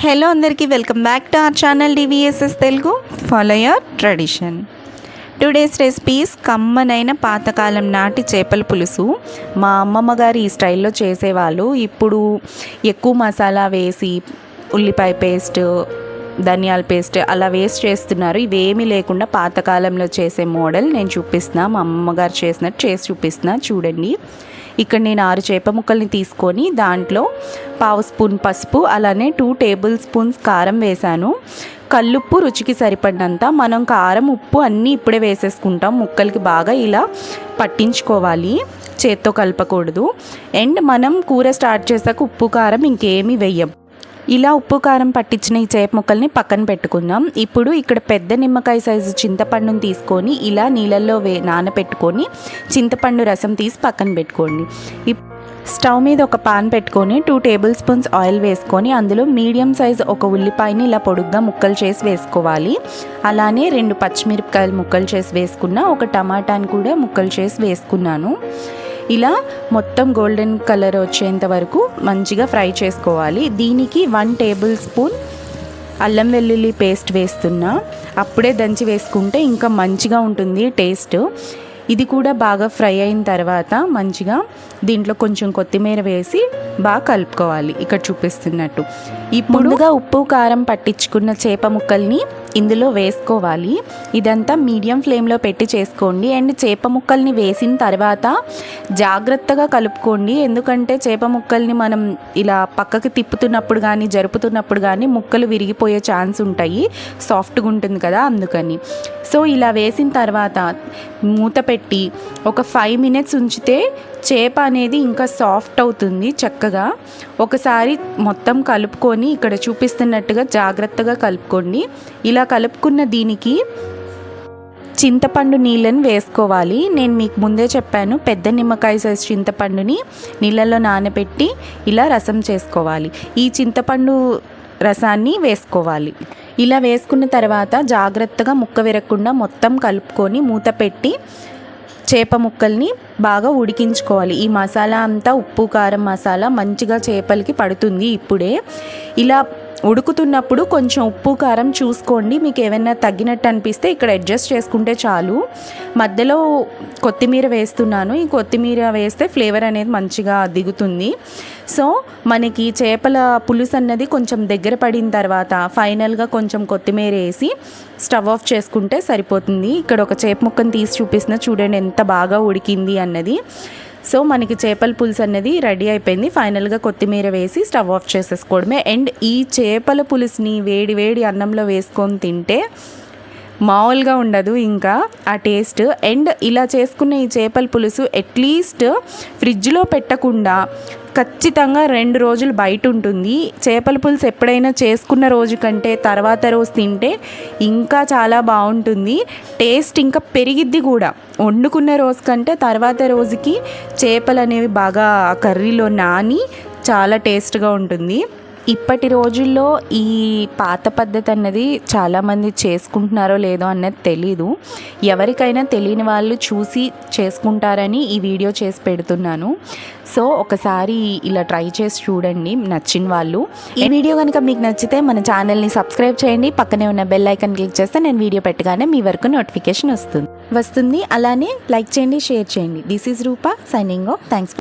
Hello అందరికీ welcome back to our channel DVSS Telugu. Follow your tradition. Today's recipes కమ్మనైన పాతకాలం నాటి చేపల పులుసు. మా అమ్మమ్మ గారు ఈ స్టైల్లో చేసేవాళ్ళు. ఇప్పుడు ఎక్కువ మసాలా వేసి ఉల్లిపాయ పేస్ట్, ధనియాల పేస్ట్ అలా వేస్ట్ చేస్తున్నారు. ఇవేమీ లేకుండా పాతకాలంలో చేసే మోడల్ నేను చూపిస్తున్నా. మా అమ్మగారు చేసినట్టు చేసి చూపిస్తున్నా, చూడండి. ఇక్కడ నేను 6 చేప ముక్కల్ని తీసుకొని దాంట్లో 1/2 స్పూన్ పసుపు, అలానే 2 టేబుల్ స్పూన్స్ కారం వేశాను. కల్లుప్పు రుచికి సరిపడినంత. మనం కారం ఉప్పు అన్నీ ఇప్పుడే వేసేసుకుంటాం. ముక్కలకి బాగా ఇలా పట్టించుకోవాలి, చేత్తో కలపకూడదు. అండ్ మనం కూర స్టార్ట్ చేసాక ఉప్పు కారం ఇంకేమీ వేయం. ఇలా ఉప్పు కారం పట్టించిన ఈ చేప ముక్కల్ని పక్కన పెట్టుకుందాం. ఇప్పుడు ఇక్కడ పెద్ద నిమ్మకాయ సైజు చింతపండుని తీసుకొని ఇలా నీళ్ళల్లో నానబెట్టుకొని చింతపండు రసం తీసి పక్కన పెట్టుకోండి. స్టవ్ మీద ఒక పాన్ పెట్టుకొని 2 టేబుల్ స్పూన్స్ ఆయిల్ వేసుకొని అందులో మీడియం సైజ్ ఒక ఉల్లిపాయని ఇలా పొడుగ్గా ముక్కలు చేసి వేసుకోవాలి. అలానే 2 పచ్చిమిరపకాయలు ముక్కలు చేసి వేసుకున్నా, ఒక టమాటాని కూడా ముక్కలు చేసి వేసుకున్నాను. ఇలా మొత్తం గోల్డెన్ కలర్ వచ్చేంత వరకు మంచిగా ఫ్రై చేసుకోవాలి. దీనికి 1 టేబుల్ స్పూన్ అల్లం వెల్లుల్లి పేస్ట్ వేస్తున్నా. అప్పుడే దంచి వేసుకుంటే ఇంకా మంచిగా ఉంటుంది టేస్ట్. ఇది కూడా బాగా ఫ్రై అయిన తర్వాత మంచిగా దీంట్లో కొంచెం కొత్తిమీర వేసి బాగా కలుపుకోవాలి, ఇక్కడ చూపిస్తున్నట్టు. ముందుగా ఉప్పు కారం పట్టించుకున్న చేప ముక్కల్ని ఇందులో వేసుకోవాలి. ఇదంతా మీడియం ఫ్లేమ్లో పెట్టి చేసుకోండి. అండ్ చేప ముక్కల్ని వేసిన తర్వాత జాగ్రత్తగా కలుపుకోండి, ఎందుకంటే చేప ముక్కల్ని మనం ఇలా పక్కకి తిప్పుతున్నప్పుడు కానీ జరుపుతున్నప్పుడు కానీ ముక్కలు విరిగిపోయే ఛాన్స్ ఉంటాయి, సాఫ్ట్గా ఉంటుంది కదా, అందుకని. సో ఇలా వేసిన తర్వాత మూత పెట్టి ఒక 5 మినిట్స్ ఉంచితే చేప అనేది ఇంకా సాఫ్ట్ అవుతుంది చక్కగా. ఒకసారి మొత్తం కలుపుకొని ఇక్కడ చూపిస్తున్నట్టుగా జాగ్రత్తగా కలుపుకోండి. ఇలా కలుపుకున్న దీనికి చింతపండు నీళ్ళని వేసుకోవాలి. నేను మీకు ముందే చెప్పాను, పెద్ద నిమ్మకాయ సైజు చింతపండుని నీళ్ళల్లో నానబెట్టి ఇలా రసం చేసుకోవాలి. ఈ చింతపండు రసాన్ని వేసుకోవాలి. ఇలా వేసుకున్న తర్వాత జాగ్రత్తగా ముక్క విరగకుండా మొత్తం కలుపుకొని మూత పెట్టి చేప ముక్కల్ని బాగా ఉడికించుకోవాలి. ఈ మసాలా అంతా ఉప్పు కారం మసాలా మంచిగా చేపలకి పడుతుంది. ఇప్పుడే ఇలా ఉడుకుతున్నప్పుడు కొంచెం ఉప్పు కారం చూసుకోండి, మీకు ఏమైనా తగ్గినట్టు అనిపిస్తే ఇక్కడ అడ్జస్ట్ చేసుకుంటే చాలు. మధ్యలో కొత్తిమీర వేస్తున్నాను. ఈ కొత్తిమీర వేస్తే ఫ్లేవర్ అనేది మంచిగా దిగుతుంది. సో మనకి చేపల పులుసు అన్నది కొంచెం దగ్గర పడిన తర్వాత ఫైనల్గా కొంచెం కొత్తిమీర వేసి స్టవ్ ఆఫ్ చేసుకుంటే సరిపోతుంది. ఇక్కడ ఒక చేప ముక్కను తీసి చూపిస్తున్నా, చూడండి ఎంత బాగా ఉడికింది అన్నది. సో మనకి చేపల పులుసు అనేది రెడీ అయిపోయింది. ఫైనల్గా కొత్తిమీర వేసి స్టవ్ ఆఫ్ చేసేసుకోవడమే. అండ్ ఈ చేపల పులుసుని వేడి వేడి అన్నంలో వేసుకొని తింటే మామూలుగా ఉండదు ఇంకా ఆ టేస్ట్. అండ్ ఇలా చేసుకున్న ఈ చేపల పులుసు అట్లీస్ట్ ఫ్రిడ్జ్లో పెట్టకుండా ఖచ్చితంగా 2 రోజులు బయట ఉంటుంది. చేపల పులుసు ఎప్పుడైనా చేసుకున్న రోజు కంటే తర్వాత రోజు తింటే ఇంకా చాలా బాగుంటుంది, టేస్ట్ ఇంకా పెరిగిద్ది కూడా. వండుకున్న రోజు కంటే తర్వాత రోజుకి చేపలు అనేవి బాగా కర్రీలో నాని చాలా టేస్ట్గా ఉంటుంది. ఇప్పటి రోజుల్లో ఈ పాత పద్ధతి అన్నది చాలామంది చేసుకుంటున్నారో లేదో అన్నది తెలీదు. ఎవరికైనా తెలియని వాళ్ళు చూసి చేసుకుంటారని ఈ వీడియో చేసి పెడుతున్నాను. సో ఒకసారి ఇలా ట్రై చేసి చూడండి నచ్చిన వాళ్ళు. ఈ వీడియో కనుక మీకు నచ్చితే మన ఛానల్ని సబ్స్క్రైబ్ చేయండి. పక్కనే ఉన్న బెల్ ఐకాన్ క్లిక్ చేస్తే నేను వీడియో పెట్టగానే మీ వరకు నోటిఫికేషన్ వస్తుంది. అలానే లైక్ చేయండి, షేర్ చేయండి. This is Rupa signing off. Thanks.